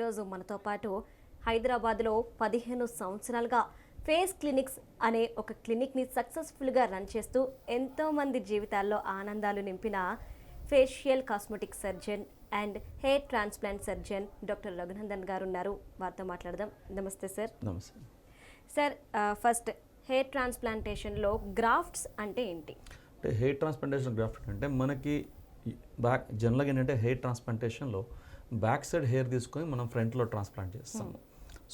ఈరోజు మనతో పాటు హైదరాబాద్లో 15 సంవత్సరాలుగా ఫేస్ క్లినిక్స్ అనే ఒక క్లినిక్ని సక్సెస్ఫుల్గా రన్ చేస్తూ ఎంతోమంది జీవితాల్లో ఆనందాలు నింపిన facial cosmetic surgeon and hair transplant surgeon doctor Raghunandan గారు ఉన్నారు. వారితో మాట్లాడదాం. నమస్తే సార్. నమస్తే సార్, ఫస్ట్ హెయిర్ ట్రాన్స్ప్లాంటేషన్లో గ్రాఫ్ట్స్ అంటే ఏంటి? అంటే హెయిర్ ట్రాన్స్ప్లాంటేషన్ గ్రాఫ్ట్ అంటే మనకి బ్యాక్ జనరల్గా ఏంటంటే హెయిర్ ట్రాన్స్ప్లాంటేషన్లో బ్యాక్ సైడ్ హెయిర్ తీసుకొని మనం ఫ్రంట్లో ట్రాన్స్ప్లాంట్ చేస్తాము.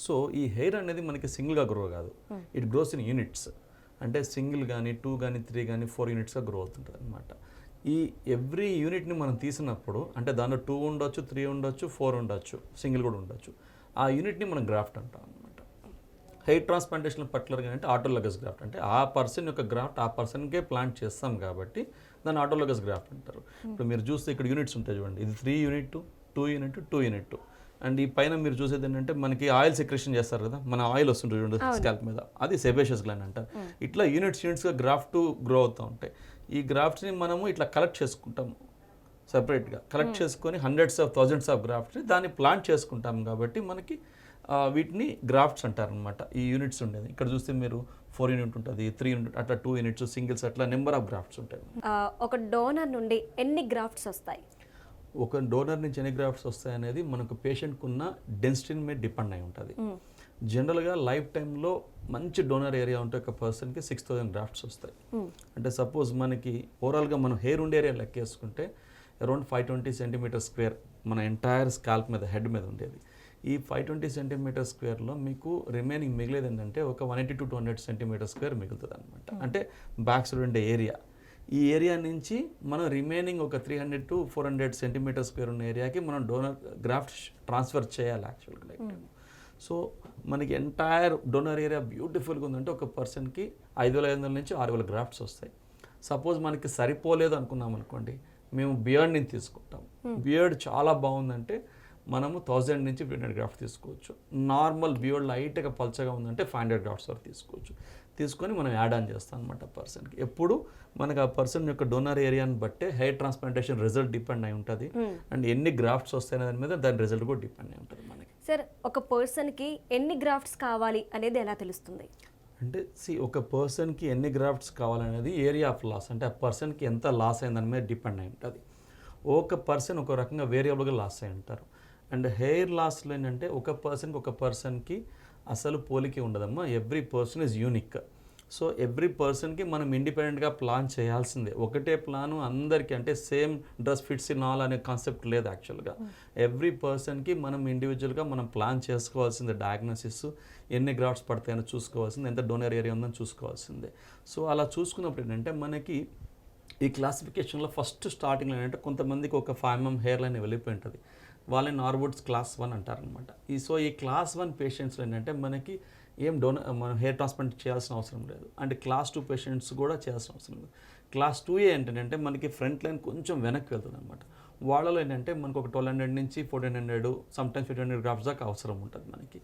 సో ఈ హెయిర్ అనేది మనకి సింగిల్గా గ్రో కాదు, ఇట్ గ్రోస్ ఇన్ యూనిట్స్. అంటే సింగిల్ కానీ 2 కానీ 3 కానీ 4 యూనిట్స్గా గ్రో అవుతుంటుంది అనమాట. ఈ ఎవ్రీ యూనిట్ని మనం తీసినప్పుడు అంటే దానిలో 2 ఉండొచ్చు, 3 ఉండొచ్చు, 4 ఉండొచ్చు, సింగిల్ కూడా ఉండొచ్చు. ఆ యూనిట్ని మనం గ్రాఫ్ట్ అంటాం అనమాట. హెయిర్ ట్రాన్స్ప్లాంటేషన్ పర్టికులర్గా అంటే ఆటోలోగస్ గ్రాఫ్ట్, అంటే ఆ పర్సన్ యొక్క గ్రాఫ్ట్ ఆ పర్సన్కే ప్లాంట్ చేస్తాం కాబట్టి దాన్ని ఆటోలోగస్ గ్రాఫ్ట్ అంటారు. ఇప్పుడు మీరు చూస్తే ఇక్కడ యూనిట్స్ ఉంటాయి చూడండి, ఇది 3 యూనిట్, 2 యూనిట్, 2 యూనిట్. అండ్ ఈ పైన మీరు చూసేది ఏంటంటే మనకి ఆయిల్ సెక్రెషన్ చేస్తారు కదా, మన ఆయిల్ వస్తుంటుంది చూడండి స్కాల్ప్ మీద, అది సెబేషియస్ గ్లాండ్ అంటారు. ఇట్లా యూనిట్స్గా గ్రాఫ్ట్ గ్రో అవుతూ ఉంటాయి. ఈ గ్రాఫ్ట్స్ని మనము ఇట్లా కలెక్ట్ చేసుకుంటాము, సపరేట్గా కలెక్ట్ చేసుకొని హండ్రెడ్స్ ఆఫ్ థౌజండ్స్ ఆఫ్ గ్రాఫ్ట్స్ని దాన్ని ప్లాంట్ చేసుకుంటాం కాబట్టి మనకి వీటిని గ్రాఫ్ట్స్ అంటారనమాట. ఈ యూనిట్స్ ఉండేది ఇక్కడ చూస్తే మీరు 4 యూనిట్ ఉంటుంది, 3 యూనిట్, అట్లా 2 యూనిట్స్, సింగిల్స్, అట్లా నెంబర్ ఆఫ్ గ్రాఫ్ట్స్ ఉంటాయి. ఒక డోనర్ నుండి ఎన్ని గ్రాఫ్ట్స్ వస్తాయి? ఒక డోనర్ నుంచి ఎన్ని గ్రాఫ్ట్స్ వస్తాయి అనేది మనకు పేషెంట్కి ఉన్న డెన్సిటీ మీద డిపెండ్ అయి ఉంటుంది. జనరల్గా లైఫ్ టైంలో మంచి డోనర్ ఏరియా ఉంటే ఒక పర్సన్కి 6000 గ్రాఫ్ట్స్ వస్తాయి. అంటే సపోజ్ మనకి ఓవరాల్గా మనం హెయిర్ ఉండే ఏరియా లెక్కేసుకుంటే అరౌండ్ 520 సెంటీమీటర్ స్క్వేర్ మన ఎంటైర్ స్కాల్ప్ మీద, హెడ్ మీద ఉండేది. ఈ 520 సెంటీమీటర్ స్క్వేర్లో మీకు రిమైనింగ్ మిగిలేది ఏంటంటే ఒక 180 to 200 సెంటీమీటర్ స్క్వేర్ మిగులుతుంది అనమాట. అంటే బ్యాక్ సైడ్ ఉండే ఏరియా. ఈ ఏరియా నుంచి మనం రిమైనింగ్ ఒక 300 to 400 సెంటీమీటర్ స్క్వేర్ ఉన్న ఏరియాకి మనం డోనర్ గ్రాఫ్ట్ ట్రాన్స్ఫర్ చేయాలి యాక్చువల్గా. సో మనకి ఎంటైర్ డోనర్ ఏరియా బ్యూటిఫుల్గా ఉందంటే ఒక పర్సన్కి 5500 నుంచి 6000 గ్రాఫ్ట్స్ వస్తాయి. సపోజ్ మనకి సరిపోలేదు అనుకున్నాం అనుకోండి, మేము బియర్డ్ని తీసుకుంటాం. బియర్డ్ చాలా బాగుందంటే మనము 1000 నుంచి 1500 గ్రాఫ్ట్ తీసుకోవచ్చు. నార్మల్ బియర్డ్ లైట్గా పల్చగా ఉందంటే 500 గ్రాఫ్ట్స్ వరకు తీసుకోవచ్చు. తీసుకొని మనం యాడ్ ఆన్ చేస్తాం అనమాట పర్సన్కి. ఎప్పుడు మనకు ఆ పర్సన్ యొక్క డోనర్ ఏరియాని బట్టే హెయిర్ ట్రాన్స్ప్లాంటేషన్ రిజల్ట్ డిపెండ్ అయి ఉంటుంది. అండ్ ఎన్ని గ్రాఫ్ట్స్ వస్తాయనే దాని మీద దాని రిజల్ట్ కూడా డిపెండ్ అయి ఉంటుంది మనకి. సార్, ఒక పర్సన్కి ఎన్ని గ్రాఫ్ట్స్ కావాలి అనేది ఎలా తెలుస్తుంది? అంటే ఒక పర్సన్కి ఎన్ని గ్రాఫ్ట్స్ కావాలనేది ఏరియా ఆఫ్ లాస్, అంటే ఆ పర్సన్కి ఎంత లాస్ అయింది దాని మీద డిపెండ్ అయి ఉంటుంది. ఒక పర్సన్ ఒక రకంగా వేరియబుల్గా లాస్ అయి ఉంటారు. అండ్ హెయిర్ లాస్లో ఏంటంటే ఒక పర్సన్కి అసలు పోలికే ఉండదమ్మా. Every person is unique. So every పర్సన్కి మనం ఇండిపెండెంట్గా ప్లాన్ చేయాల్సిందే. ఒకటే ప్లాను అందరికీ, అంటే same dress fits in all అనే కాన్సెప్ట్ లేదు యాక్చువల్గా. ఎవ్రీ పర్సన్కి మనం ఇండివిజువల్గా మనం ప్లాన్ చేసుకోవాల్సిందే. డయాగ్నోసిస్, ఎన్ని గ్రాఫ్ట్స్ పడతాయని చూసుకోవాల్సిందే, ఎంత డోనర్ ఏరియా ఉందని చూసుకోవాల్సిందే. సో అలా చూసుకున్నప్పుడు ఏంటంటే మనకి ఈ క్లాసిఫికేషన్లో ఫస్ట్ స్టార్టింగ్లో ఏంటంటే కొంతమందికి ఒక 5 mm హెయిర్ లైన్ వెళ్ళిపోయి ఉంటుంది, వాళ్ళని నార్వుడ్స్ క్లాస్ 1 అంటారనమాట. ఈ క్లాస్ 1 పేషెంట్స్లో ఏంటంటే మనకి మనం హెయిర్ ట్రాన్స్ప్లాంట్ చేయాల్సిన అవసరం లేదు. అంటే క్లాస్ 2 పేషెంట్స్ కూడా చేయాల్సిన అవసరం లేదు. క్లాస్ 2A ఏంటంటే మనకి ఫ్రంట్ లైన్ కొంచెం వెనక్కి వెళ్తుంది అనమాట. వాళ్ళలో ఏంటంటే మనకు ఒక 1200 నుంచి 1400, సమ్టైమ్స్ 1500 గ్రాఫ్ట్స్ దాకా అవసరం ఉంటుంది మనకి.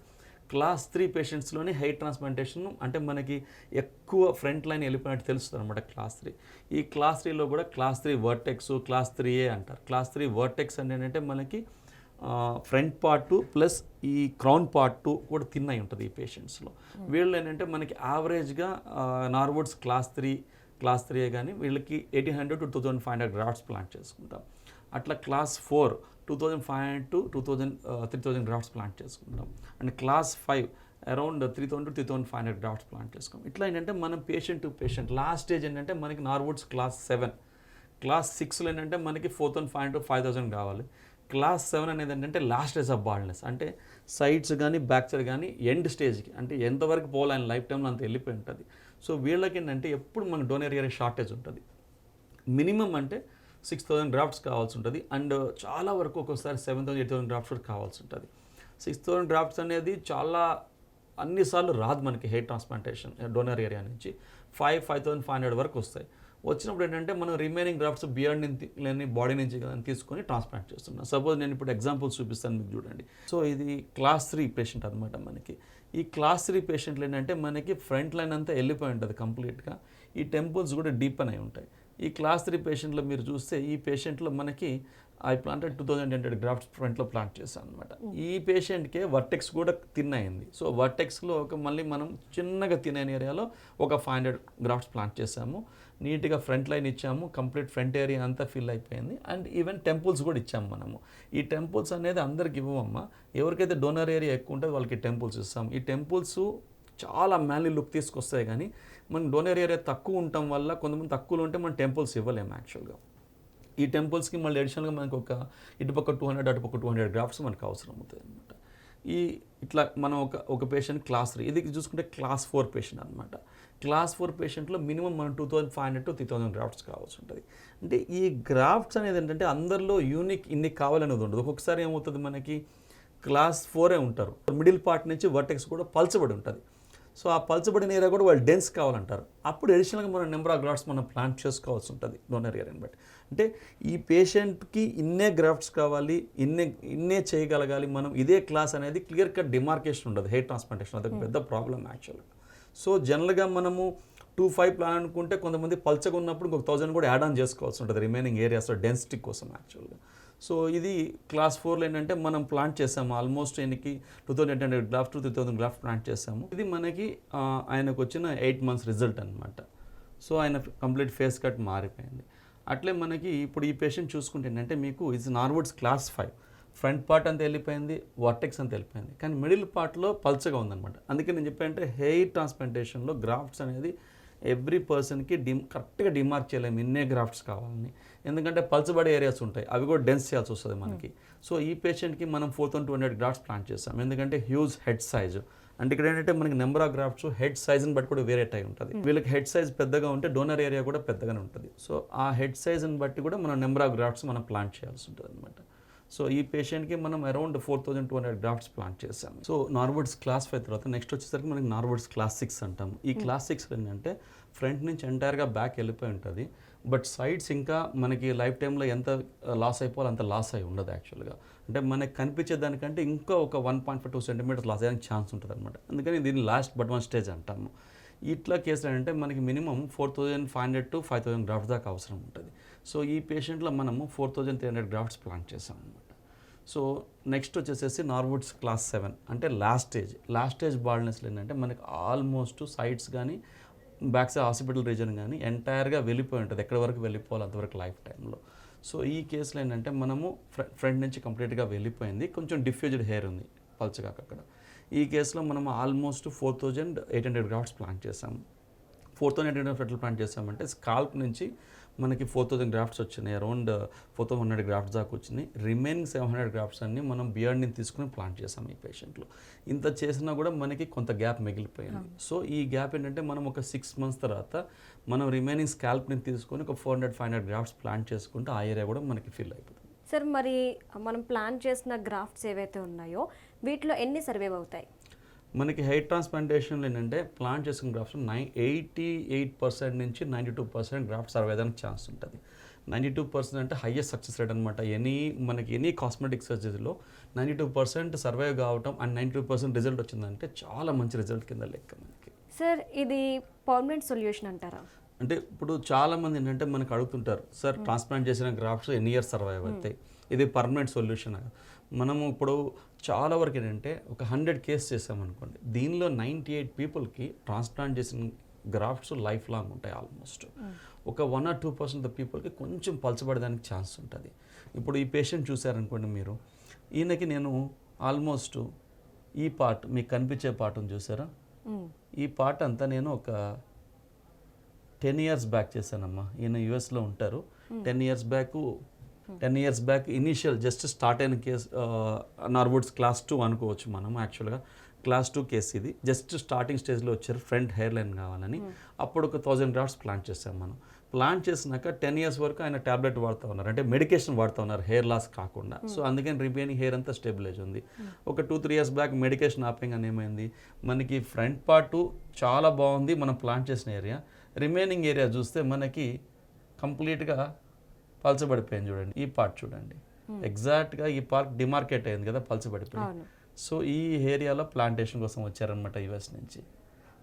క్లాస్ 3 పేషెంట్స్లోనే హెయిర్ ట్రాన్స్ప్లాంటేషన్ అంటే మనకి ఎక్కువ ఫ్రంట్ లైన్ వెళ్ళిపోయినట్టు తెలుస్తుంది అనమాట క్లాస్ 3. ఈ క్లాస్ 3లో కూడా క్లాస్ 3 వర్టెక్స్, క్లాస్ 3A అంటారు. క్లాస్ 3 వర్టెక్స్ అంటే ఏంటంటే మనకి ఫ్రంట్ పార్ట్ ప్లస్ ఈ క్రౌన్ పార్ట్ కూడా తిన్నై ఉంటుంది ఈ పేషెంట్స్లో. వీళ్ళు ఏంటంటే మనకి యావరేజ్గా నార్వుడ్స్ క్లాస్ 3A కానీ వీళ్ళకి 1800 to 2500 గ్రాఫ్ట్స్ ప్లాంట్ చేసుకుంటాం. అట్లా క్లాస్ 4 2500 to 3000 గ్రాఫ్ట్స్ ప్లాంట్ చేసుకుంటాం. And class 5 around 3000 to 3500 grafts plant చేసుకుంటాం. ఇట్లా ఏంటంటే మనం patient to patient. Last stage ఏంటంటే మనకి నార్వుడ్స్ క్లాస్ 7, క్లాస్ 6లో ఏంటంటే మనకి 4500 to 5000 కావాలి. క్లాస్ 7 అనేది ఏంటంటే లాస్ట్ స్టేజ్ ఆఫ్ బాల్డ్నెస్, అంటే సైడ్స్ కానీ బ్యాక్ సైడ్ కానీ ఎండ్ స్టేజ్కి, అంటే ఎంతవరకు పోవాలని లైఫ్ టైంలో అంత వెళ్ళిపోయి ఉంటుంది. సో వీళ్ళకి ఏంటంటే ఎప్పుడు మనకు డోనర్ ఏరియా షార్టేజ్ ఉంటుంది. మినిమం అంటే 6000 గ్రాఫ్ట్స్ కావాల్సి ఉంటుంది. అండ్ చాలా వరకు ఒక్కోసారి 7000, 8000 గ్రాఫ్ట్స్ వరకు కావాల్సి ఉంటుంది. 6000 గ్రాఫ్ట్స్ అనేది చాలా అన్నిసార్లు రాదు మనకి హెయిర్ ట్రాన్స్ప్లాంటేషన్ డోనర్ ఏరియా నుంచి. 5500 వరకు వస్తాయి. వచ్చినప్పుడు ఏంటంటే మనం రిమైనింగ్ గ్రాఫ్ట్స్ బియర్డ్ బాడీ నుంచి తీసుకొని ట్రాన్స్ప్లాంట్ చేస్తున్నాం. సపోజ్ నేను ఇప్పుడు ఎగ్జాంపుల్స్ చూపిస్తాను మీకు చూడండి. సో ఇది క్లాస్ 3 పేషెంట్ అనమాట మనకి. ఈ క్లాస్ 3 పేషెంట్లు ఏంటంటే మనకి ఫ్రంట్ లైన్ అంతా వెళ్ళిపోయి ఉంటుంది కంప్లీట్గా. ఈ టెంపుల్స్ కూడా డీపెన్ అయి ఉంటాయి. ఈ క్లాస్ 3 పేషెంట్లో మీరు చూస్తే ఈ పేషెంట్లో మనకి ఐ ప్లాంటెడ్ 2800 గ్రాఫ్ట్స్ ఫ్రంట్లో ప్లాంట్ చేశాను అనమాట. ఈ పేషెంట్కే వర్టెక్స్ కూడా థిన్ అయింది. సో వర్టెక్స్లో మళ్ళీ మనం చిన్నగా థిన్ అయిన ఏరియాలో ఒక 500 గ్రాఫ్ట్స్ ప్లాంట్ చేసాము. నీట్గా ఫ్రంట్ లైన్ ఇచ్చాము, కంప్లీట్ ఫ్రంట్ ఏరియా అంతా ఫిల్ అయిపోయింది. అండ్ ఈవెన్ టెంపుల్స్ కూడా ఇచ్చాము మనము. ఈ టెంపుల్స్ అనేది అందరికి ఇవ్వమమ్మా, ఎవరికైతే డోనర్ ఏరియా ఎక్కువ ఉంటుందో వాళ్ళకి టెంపుల్స్ ఇస్తాం. ఈ టెంపుల్స్ చాలా మ్యాన్లీ లుక్ తీసుకొస్తాయి, కానీ మనకి డోనర్ ఏరియా తక్కువ ఉండటం వల్ల కొంతమంది తక్కువలో ఉంటే మనం టెంపుల్స్ ఇవ్వలేము యాక్చువల్గా. ఈ టెంపుల్స్కి మళ్ళీ అడిషనల్గా మనకు ఇటుపక్క 200 అటుపక్క 200 గ్రాఫ్ట్స్ మనకు అవసరం అవుతుంది అనమాట. ఇట్లా మనం ఒక పేషెంట్ క్లాస్ 3, ఇది చూసుకుంటే క్లాస్ 4 పేషెంట్ అనమాట. క్లాస్ 4 పేషెంట్లో మినిమం మనం 2500 to 3000 గ్రాఫ్ట్స్ కావాల్సి ఉంటుంది. అంటే ఈ గ్రాఫ్ట్స్ అనేది ఏంటంటే అందరిలో యూనిక్ ఇన్ని కావాలనేది ఉండదు. ఒక్కొక్కసారి ఏమవుతుంది, మనకి క్లాస్ 4 ఉంటారు, మిడిల్ పార్ట్ నుంచి వర్టెక్స్ కూడా పల్చబడి ఉంటుంది. సో ఆ పల్చబడిన ఏరియా కూడా వాళ్ళు డెన్స్ కావాలంటారు. అప్పుడు అడిషనల్గా మనం నెంబర్ ఆఫ్ గ్రాఫ్ట్స్ మనం ప్లాంట్ చేసుకోవాల్సి ఉంటుంది డోనర్ ఏరియాని బట్టి. అంటే ఈ పేషెంట్కి ఇన్నే గ్రాఫ్ట్స్ కావాలి, ఇన్నే చేయగలగాలి మనం, ఇదే క్లాస్ అనేది క్లియర్ కట్ డిమార్కేషన్ ఉండదు. హెయిర్ ట్రాన్స్ప్లాంటేషన్ అదొక పెద్ద ప్రాబ్లం యాక్చువల్గా. సో జనరల్గా మనము 2-5 ప్లాన్ అనుకుంటే కొంతమంది పల్చగా ఉన్నప్పుడు ఇంకొక 1000 కూడా యాడ్ ఆన్ చేసుకోవాల్సి ఉంటుంది రిమైనింగ్ ఏరియాస్లో డెన్సిటీ కోసం యాక్చువల్గా. సో ఇది క్లాస్ 4లో ఏంటంటే మనం ప్లాంట్ చేసాము ఆల్మోస్ట్ 2800 గ్రాఫ్ట్ 3000 గ్రాఫ్ట్ ప్లాంట్ చేసాము. ఇది మనకి ఆయనకు వచ్చిన 8 months రిజల్ట్ అనమాట. సో ఆయన కంప్లీట్ ఫేస్ కట్ మారిపోయింది. అట్లే మనకి ఇప్పుడు ఈ పేషెంట్ చూసుకుంటే ఏంటంటే మీకు ఇది నార్వుడ్స్ క్లాస్ 5, ఫ్రంట్ పార్ట్ అంతా వెళ్ళిపోయింది, వర్టెక్స్ అంతా వెళ్ళిపోయింది, కానీ మిడిల్ పార్ట్లో పల్చగా ఉందన్నమాట. అందుకే నేను చెప్పానంటే హెయిర్ ట్రాన్స్ప్లాంటేషన్లో గ్రాఫ్ట్స్ అనేది ఎవ్రీ పర్సన్కి కరెక్ట్గా డిమార్క్ చేయలేము ఇన్నే గ్రాఫ్ట్స్ కావాలని. ఎందుకంటే పల్చబడే ఏరియాస్ ఉంటాయి, అవి కూడా డెన్స్ చేయాల్సి వస్తుంది మనకి. సో ఈ పేషెంట్కి మనం 4200 గ్రాఫ్ట్స్ ప్లాంట్ చేస్తాం. ఎందుకంటే హ్యూజ్ హెడ్ సైజు. అంటే ఇక్కడ ఏంటంటే మనకి నెంబర్ ఆఫ్ గ్రాఫ్ట్స్ హెడ్ సైజ్ని బట్టి కూడా వేరేట్ అయి ఉంటుంది. వీళ్ళకి హెడ్ సైజ్ పెద్దగా ఉంటే డోనర్ ఏరియా కూడా పెద్దగానే ఉంటుంది. సో ఆ హెడ్ సైజ్ని బట్టి కూడా మనం నెంబర్ ఆఫ్ గ్రాఫ్ట్స్ మనం ప్లాంట్ చేయాల్సి ఉంటుంది అనమాట. సో ఈ పేషెంట్కి మనం అరౌండ్ 4200 గ్రాఫ్ట్స్ ప్లాంట్ చేసాము. సో నార్వుడ్స్ క్లాస్ 5 తర్వాత నెక్స్ట్ వచ్చేసరికి మనకి నార్వుడ్స్ క్లాస్ 6 అంటాము. ఈ క్లాస్ 6 ఏంటంటే ఫ్రంట్ నుంచి ఎంటైర్గా బ్యాక్ వెళ్ళిపోయి ఉంటుంది, బట్ సైడ్స్ ఇంకా మనకి లైఫ్ టైంలో ఎంత లాస్ అయిపోవాలి అంత లాస్ అయి ఉండదు యాక్చువల్గా. అంటే మనకి కనిపించే దానికంటే ఇంకా ఒక 1.5-2 centimeters లాస్ అయ్యడానికి ఛాన్స్ ఉంటుంది అనమాట. అందుకని దీన్ని లాస్ట్ బట్ 1 స్టేజ్ అంటాము. ఇట్లా కేసులు ఏంటంటే మనకి మినిమం 4500 to 5000 గ్రాఫ్ట్స్ దాకా అవసరం ఉంటుంది. సో ఈ పేషెంట్లో మనము 4300 గ్రాఫ్ట్స్ ప్లాంట్ చేసాం అనమాట. సో నెక్స్ట్ వచ్చేసేసి నార్వుడ్స్ క్లాస్ 7 అంటే లాస్ట్ స్టేజ్ బాల్డ్నెస్లో ఏంటంటే మనకి ఆల్మోస్ట్ సైడ్స్ కానీ బ్యాక్ సైడ్ హాస్పిటల్ రీజన్ కానీ ఎంటైర్గా వెళ్ళిపోయి ఉంటుంది, ఎక్కడి వరకు వెళ్ళిపోవాలి అంతవరకు లైఫ్ టైంలో. సో ఈ కేసులో ఏంటంటే మనము ఫ్రంట్ నుంచి కంప్లీట్గా వెళ్ళిపోయింది, కొంచెం డిఫ్యూజ్డ్ హెయిర్ ఉంది పల్చగా అక్కడ. ఈ కేసులో మనం ఆల్మోస్ట్ 4800 గ్రాఫ్ట్స్ ప్లాంట్ చేసాము. 4800 ఫెటల్ ప్లాంట్ చేసామంటే స్కాల్ప్ నుంచి మనకి 4000 గ్రాఫ్ట్స్ వచ్చినాయి, అరౌండ్ 4100 గ్రాఫ్ట్స్ దాకా వచ్చినాయి. రిమైనింగ్ 700 గ్రాఫ్ట్స్ అన్ని మనం బియర్డ్ని తీసుకుని ప్లాంట్ చేసాం ఈ పేషెంట్లో. ఇంత చేసినా కూడా మనకి కొంత గ్యాప్ మిగిలిపోయింది. సో ఈ గ్యాప్ ఏంటంటే మనం ఒక 6 months తర్వాత మనం రిమైనింగ్ స్కాల్ప్ని తీసుకొని ఒక 400-500 గ్రాఫ్ట్స్ ప్లాంట్ చేసుకుంటే ఆ ఏరియా కూడా మనకి ఫిల్ అయిపోతుంది. సార్ మరి మనం ప్లాన్ చేసిన గ్రాఫ్ట్స్ ఏవైతే ఉన్నాయో వీటిలో ఎన్ని సర్వైవ్ అవుతాయి? మనకి హెయిర్ ట్రాన్స్ప్లాంటేషన్లో ఏంటంటే ప్లాంట్ చేసుకున్న గ్రాఫ్ట్స్ 88% నుంచి 92% గ్రాఫ్ట్ సర్వే అయ్యడానికి ఛాన్స్ ఉంటుంది. 92% అంటే హైయెస్ట్ సక్సెస్ రేట్ అనమాట. ఎనీ కాస్మెటిక్ సర్జరీలో 92% సర్వైవ్ కావటం అండ్ 92% రిజల్ట్ వచ్చిందంటే చాలా మంచి రిజల్ట్ కింద లెక్క మనకి. సార్ ఇది పర్మనెంట్ సొల్యూషన్ అంటారా? అంటే ఇప్పుడు చాలామంది ఏంటంటే మనకు అడుగుతుంటారు, సార్ ట్రాన్స్ప్లాంట్ చేసిన గ్రాఫ్ట్స్ ఎన్ని ఇయర్స్ సర్వైవ్ అవుతాయి, ఇది పర్మనెంట్ సొల్యూషన్. మనము ఇప్పుడు చాలా వరకు ఏంటంటే ఒక 100 కేసు చేసామనుకోండి, దీనిలో 98 పీపుల్కి ట్రాన్స్ప్లాంట్ చేసిన గ్రాఫ్ట్స్ లైఫ్ లాంగ్ ఉంటాయి ఆల్మోస్ట్. ఒక 1 or 2% ఆఫ్ పీపుల్కి కొంచెం పలచబడడానికి ఛాన్స్ ఉంటుంది. ఇప్పుడు ఈ పేషెంట్ చూసారనుకోండి మీరు, ఈయనకి నేను ఆల్మోస్ట్ ఈ పార్ట్ మీకు కనిపించే పార్ట్ ఉంది చూసారా, ఈ పార్ట్ అంతా నేను ఒక 10 years బ్యాక్ చేశానమ్మా. ఈయన యుఎస్లో ఉంటారు. 10 years back initial just start అయిన కేసు నార్వుడ్స్ క్లాస్ 2 అనుకోవచ్చు మనం. యాక్చువల్గా క్లాస్ 2 కేసు ఇది. జస్ట్ స్టార్టింగ్ స్టేజ్లో వచ్చారు, ఫ్రంట్ హెయిర్ లైన్ కావాలని. అప్పుడు ఒక 1000 గ్రాఫ్ట్స్ ప్లాంట్ చేసాం మనం. ప్లాంట్ చేసినాక 10 years వరకు ఆయన ట్యాబ్లెట్ వాడుతూ ఉన్నారు, అంటే మెడికేషన్ వాడుతూ ఉన్నారు హెయిర్ లాస్ కాకుండా. సో అందుకని రిమైనింగ్ హెయిర్ అంతా స్టెబిలైజ్ ఉంది. ఒక 2-3 years బ్యాక్ మెడికేషన్ ఆపేగానే ఏమైంది, మనకి ఫ్రంట్ పార్ట్ చాలా బాగుంది మనం ప్లాంట్ చేసిన ఏరియా, రిమైనింగ్ ఏరియా చూస్తే మనకి కంప్లీట్గా పలచబడిపోయింది. చూడండి ఈ పార్ట్ చూడండి, ఎగ్జాక్ట్గా ఈ పార్ట్ డిమార్కేట్ అయింది కదా, పలచబడిపోయింది. సో ఈ ఏరియాలో ప్లాంటేషన్ కోసం వచ్చారనమాట యుఎస్ నుంచి.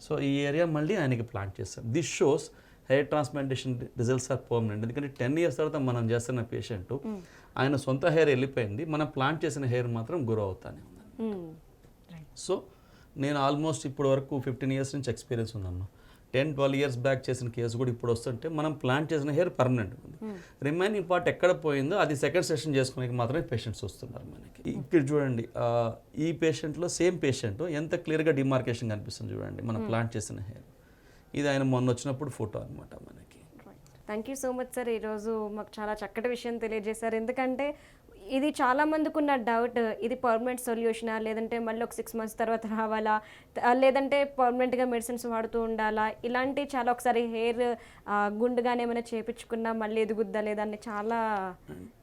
సో ఈ ఏరియా మళ్ళీ ఆయనకి ప్లాంట్ చేస్తాం. This shows hair transplantation results are permanent. ఎందుకంటే 10 years తర్వాత మనం చేస్తున్న పేషెంట్ ఆయన సొంత హెయిర్ వెళ్ళిపోయింది, మనం ప్లాంట్ చేసిన హెయిర్ మాత్రం గ్రో అవుతానే ఉంది. సో నేను ఆల్మోస్ట్ ఇప్పుడు వరకు 15 years నుంచి ఎక్స్పీరియన్స్ ఉందమ్మా. 10-12 years బ్యాక్ చేసిన కేసు కూడా ఇప్పుడు వస్తుంటే మనం ప్లాంట్ చేసిన హెయిర్ పర్మనెంట్ ఉంది. రిమైనింగ్ పార్ట్ ఎక్కడ పోయిందో అది సెకండ్ సెషన్ చేసుకునే మాత్రమే పేషెంట్స్ వస్తున్నారు మనకి. ఇక్కడ చూడండి, ఈ పేషెంట్లో సేమ్ పేషెంట్ ఎంత క్లియర్గా డిమార్కేషన్ కనిపిస్తుంది చూడండి మన ప్లాంట్ చేసిన హెయిర్. ఇది ఆయన మొన్న వచ్చినప్పుడు ఫోటో అనమాట మనకి. Thank you so much sir, ఈరోజు మాకు చాలా చక్కటి విషయం తెలియజేశారు. ఎందుకంటే ఇది చాలా మందికి ఉన్న డౌట్, ఇది పర్మనెంట్ సొల్యూషనా, లేదంటే మళ్ళీ ఒక 6 months తర్వాత రావాలా, లేదంటే పర్మనెంట్గా మెడిసిన్స్ వాడుతూ ఉండాలా, ఇలాంటి చాలా ఒకసారి హెయిర్ గుండుగానే ఏమైనా చేపించుకున్నా మళ్ళీ ఎదుగుద్దా లేదా అని చాలా.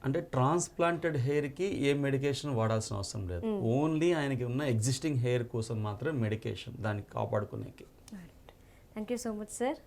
అంటే ట్రాన్స్ప్లాంటెడ్ హెయిర్కి ఏ మెడికేషన్ వాడాల్సిన అవసరం లేదు. ఓన్లీ ఆయనకి ఉన్న ఎగ్జిస్టింగ్ హెయిర్ కోసం మాత్రం మెడికేషన్ దాన్ని కాపాడుకునేకి. Thank you so much sir.